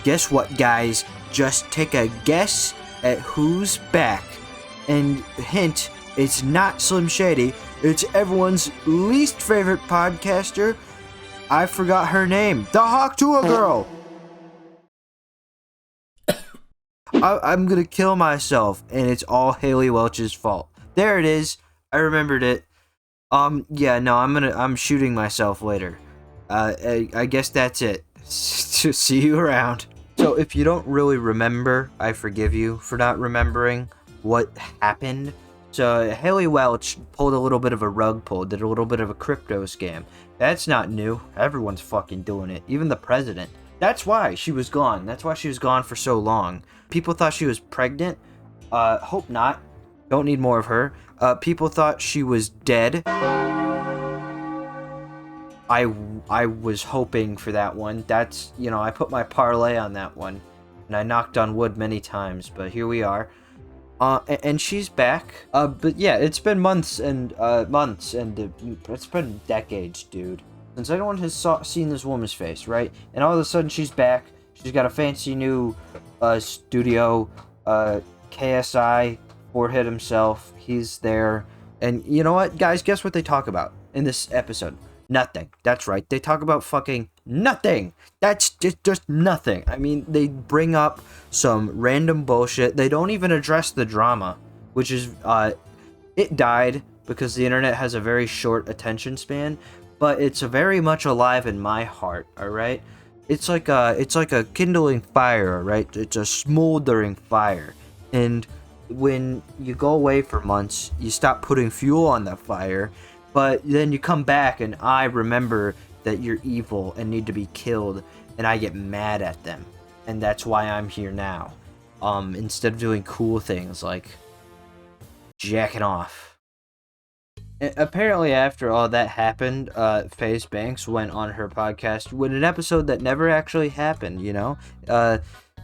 Guess what, guys? Just take a guess at who's back. And hint, it's not Slim Shady. It's everyone's least favorite podcaster. I forgot her name. The Hawk Tuah girl. I'm gonna kill myself, and it's all Haley Welch's fault. There it is. I remembered it. Yeah, no, I'm shooting myself later. I guess that's it. See you around. So if you don't really remember, I forgive you for not remembering what happened. So Haley Welch pulled a little bit of a rug pull, did a little bit of a crypto scam. That's not new. Everyone's fucking doing it. Even the president. That's why she was gone. That's why she was gone for so long. People thought she was pregnant. Hope not. Don't need more of her. People thought she was dead. I was hoping for that one. That's, I put my parlay on that one. And I knocked on wood many times, but here we are. And she's back. But yeah, it's been months and it's been decades, dude, since anyone has seen this woman's face, right? And all of a sudden she's back. She's got a fancy new studio, KSI, Forehead himself. He's there. And you know what, guys? Guess what they talk about in this episode? Nothing. That's right. They talk about fucking nothing. That's just nothing. I mean, they bring up some random bullshit. They don't even address the drama, which is, it died because the internet has a very short attention span, but it's very much alive in my heart, alright? It's like a kindling fire, right? It's a smoldering fire. And when you go away for months, you stop putting fuel on that fire, but then you come back and I remember that you're evil and need to be killed, and I get mad at them. And that's why I'm here now. Instead of doing cool things like jacking off. And apparently after all that happened, FaZe Banks went on her podcast with an episode that never actually happened,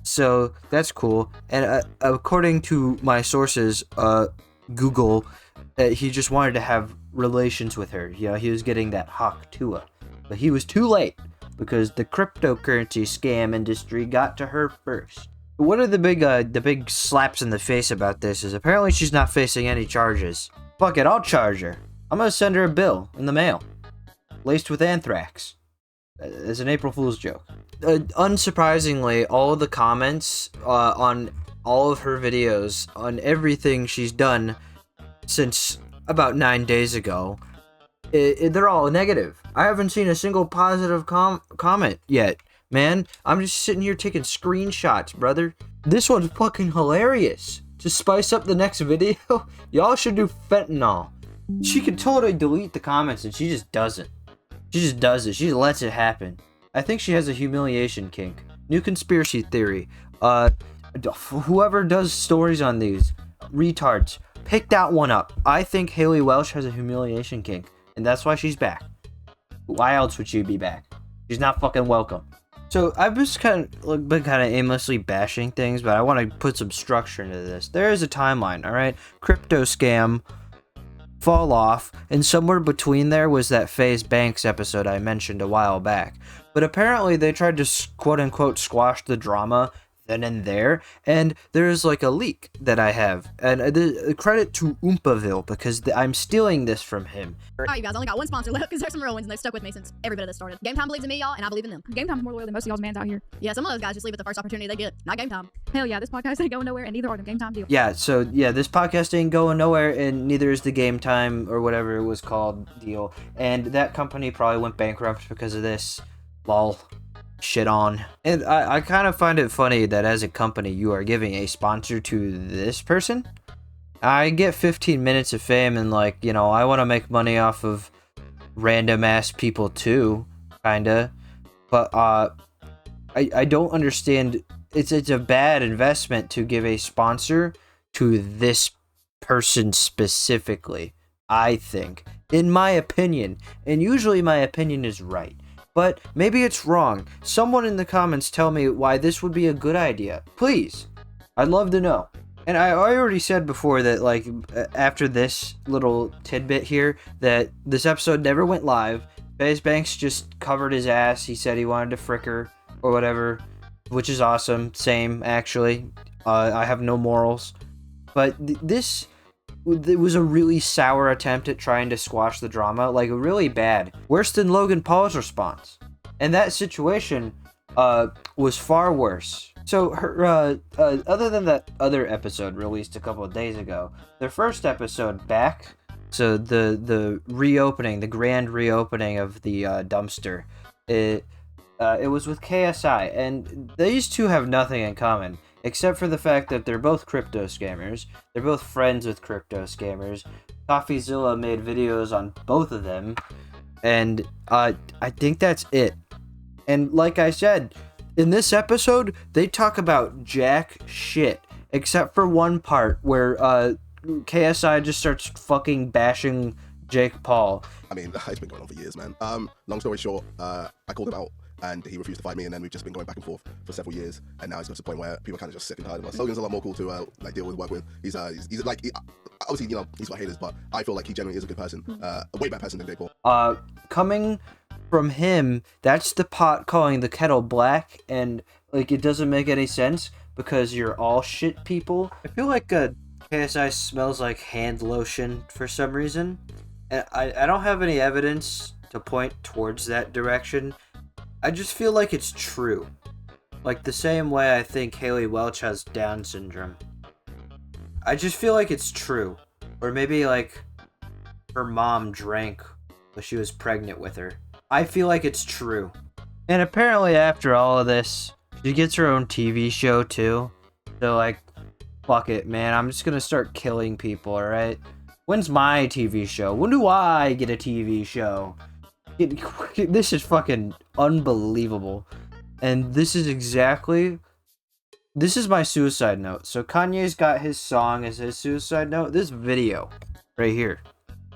so that's cool. And according to my sources, Google, he just wanted to have relations with her. He was getting that Hawk Tuah. But he was too late because the cryptocurrency scam industry got to her first. One of the big slaps in the face about this is apparently she's not facing any charges. Fuck it, I'll charge her. I'm gonna send her a bill in the mail, laced with anthrax, as an April Fool's joke. Unsurprisingly, all of the comments on all of her videos, on everything she's done since about 9 days ago, they're all negative. I haven't seen a single positive comment yet, man. I'm just sitting here taking screenshots, brother. This one's fucking hilarious. To spice up the next video, y'all should do fentanyl. She could totally delete the comments, and she just doesn't. She just does it. She lets it happen. I think she has a humiliation kink. New conspiracy theory. Whoever does stories on these retards, pick that one up. I think Haley Welch has a humiliation kink, and that's why she's back. Why else would she be back? She's not fucking welcome. So I've just been kind of aimlessly bashing things, but I want to put some structure into this. There is a timeline, all right? Crypto scam, fall off, and somewhere between there was that FaZe Banks episode I mentioned a while back. But apparently they tried to quote-unquote squash the drama then and there, and there's like a leak that I have, and credit to Oompaville because I'm stealing this from him. Alright, you guys, I only got one sponsor left because there's some real ones and they've stuck with me since every bit of this started. Game Time believes in me, y'all, and I believe in them. Game Time's more loyal than most of y'all's mans out here. Yeah, some of those guys just leave at the first opportunity they get. Not Game Time. Hell yeah, this podcast ain't going nowhere, and neither are the Game Time deals. Yeah, so yeah, this podcast ain't going nowhere, and neither is the Game Time or whatever it was called deal. And that company probably went bankrupt because of this. Lol. Shit on. And I kind of find it funny that as a company you are giving a sponsor to this person. I get 15 minutes of fame and I want to make money off of random ass people too, kinda. But I don't understand. It's a bad investment to give a sponsor to this person specifically, I think. In my opinion. And usually my opinion is right. But maybe it's wrong. Someone in the comments tell me why this would be a good idea. Please. I'd love to know. And I already said before that, after this little tidbit here, that this episode never went live. FaZe Banks just covered his ass. He said he wanted to frick her or whatever, which is awesome. Same, actually. I have no morals. But this was a really sour attempt at trying to squash the drama, like really bad. Worse than Logan Paul's response. And that situation was far worse. So her, other than that other episode released a couple of days ago, their first episode back, so the reopening, the grand reopening of the dumpster, it was with KSI, and these two have nothing in common, except for the fact that they're both crypto scammers. They're both friends with crypto scammers. CoffeeZilla made videos on both of them, and I think that's it. And like I said, in this episode, they talk about jack shit, except for one part where KSI just starts fucking bashing Jake Paul. I mean, it's been going on for years, man. Long story short, I called him out, and he refused to fight me, and then we've just been going back and forth for several years, and now it's got to the point where people are kind of just sick and tired of us. Logan's a lot more cool to like deal with, work with. He's like, obviously, you know, he's got haters, but I feel like he generally is a good person, a way better person than Jake Paul. Coming from him, that's the pot calling the kettle black, and like it doesn't make any sense because you're all shit people. I feel like KSI smells like hand lotion for some reason, and I don't have any evidence to point towards that direction. I just feel like it's true, like the same way I think Haley Welch has Down syndrome. I just feel like it's true, or maybe like her mom drank when she was pregnant with her. I feel like it's true. And apparently after all of this, she gets her own TV show too. So like, fuck it, man. I'm just gonna start killing people, alright? When's my TV show? When do I get a TV show? This is fucking unbelievable. And this is my suicide note. So Kanye's got his song as his suicide note. This video right here.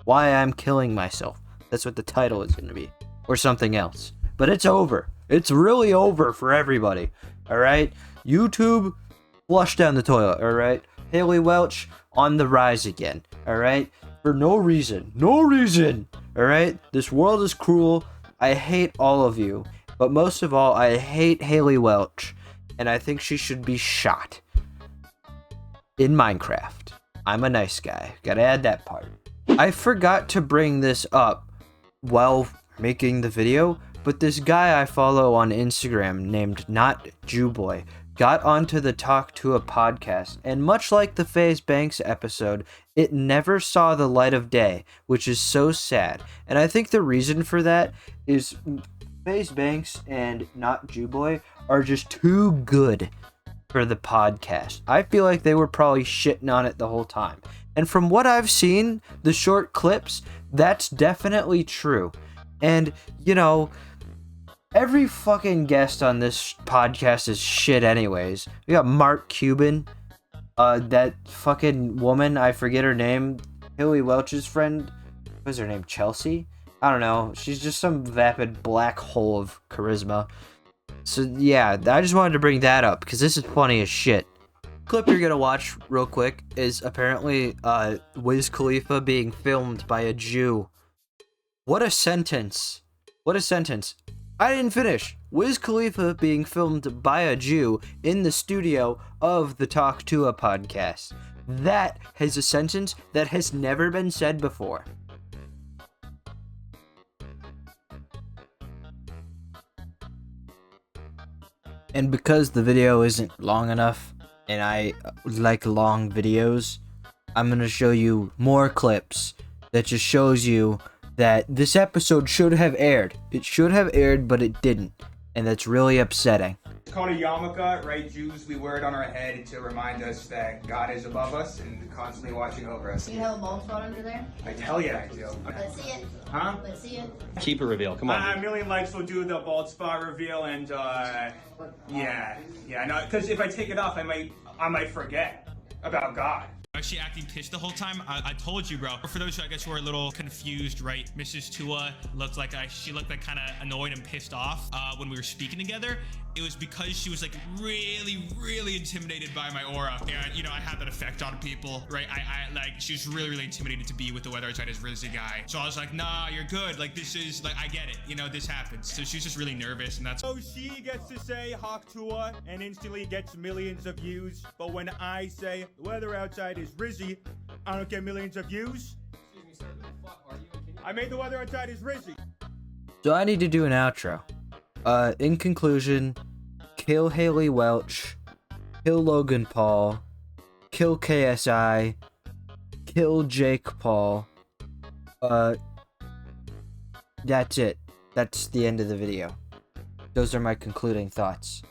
Why I'm killing myself. That's what the title is gonna be. Or something else. But it's over. It's really over for everybody. Alright? YouTube, flush down the toilet. Alright? Haley Welch, on the rise again. Alright? For no reason. No reason! Alright? This world is cruel. I hate all of you. But most of all, I hate Haley Welch. And I think she should be shot. In Minecraft. I'm a nice guy. Gotta add that part. I forgot to bring this up while making the video, but this guy I follow on Instagram named Not Jewboy got onto the Talk Tuah podcast, and much like the FaZe Banks episode, it never saw the light of day, which is so sad. And I think the reason for that is FaZe Banks and Not Jewboy are just too good for the podcast. I feel like they were probably shitting on it the whole time. And from what I've seen, the short clips, that's definitely true. And, you know, every fucking guest on this podcast is shit anyways. We got Mark Cuban, that fucking woman, I forget her name, Haley Welch's friend, what's her name, Chelsea? I don't know, she's just some vapid black hole of charisma. So yeah, I just wanted to bring that up, because this is funny as shit. Clip you're gonna watch real quick is apparently Wiz Khalifa being filmed by a Jew. What a sentence. What a sentence. I didn't finish. Wiz Khalifa being filmed by a Jew in the studio of the Talk Tuah podcast. That is a sentence that has never been said before. And because the video isn't long enough, and I like long videos, I'm gonna show you more clips that just shows you that this episode should have aired. It should have aired, but it didn't. And that's really upsetting. It's called a yarmulke, right? Jews, we wear it on our head to remind us that God is above us and constantly watching over us. Do you have a bald spot under there? I tell you I do. Let's see it. Huh? Let's see it. Keep a reveal, come on. A million likes will do the bald spot reveal, and yeah, no, because if I take it off, I might forget about God. Actually acting pissed the whole time. I told you, bro. For those who I guess who are a little confused, right? Mrs. Tuah looked like she looked like kind of annoyed and pissed off when we were speaking together. It was because she was like really intimidated by my aura. And you know, I had that effect on people, right? I like, she was really intimidated to be with the weather outside as Rizzy guy. So I was like, nah, you're good. Like, this is like, I get it. You know, this happens. So she was just really nervous, and that's. So she gets to say Hawk Tuah and instantly gets millions of views. But when I say the weather outside is Rizzy, I don't get millions of views. Excuse me, sir. Who the fuck are you? Can you I made the weather outside is Rizzy. So I need to do an outro. In conclusion, kill Haley Welch, kill Logan Paul, kill KSI, kill Jake Paul. That's it. That's the end of the video. Those are my concluding thoughts.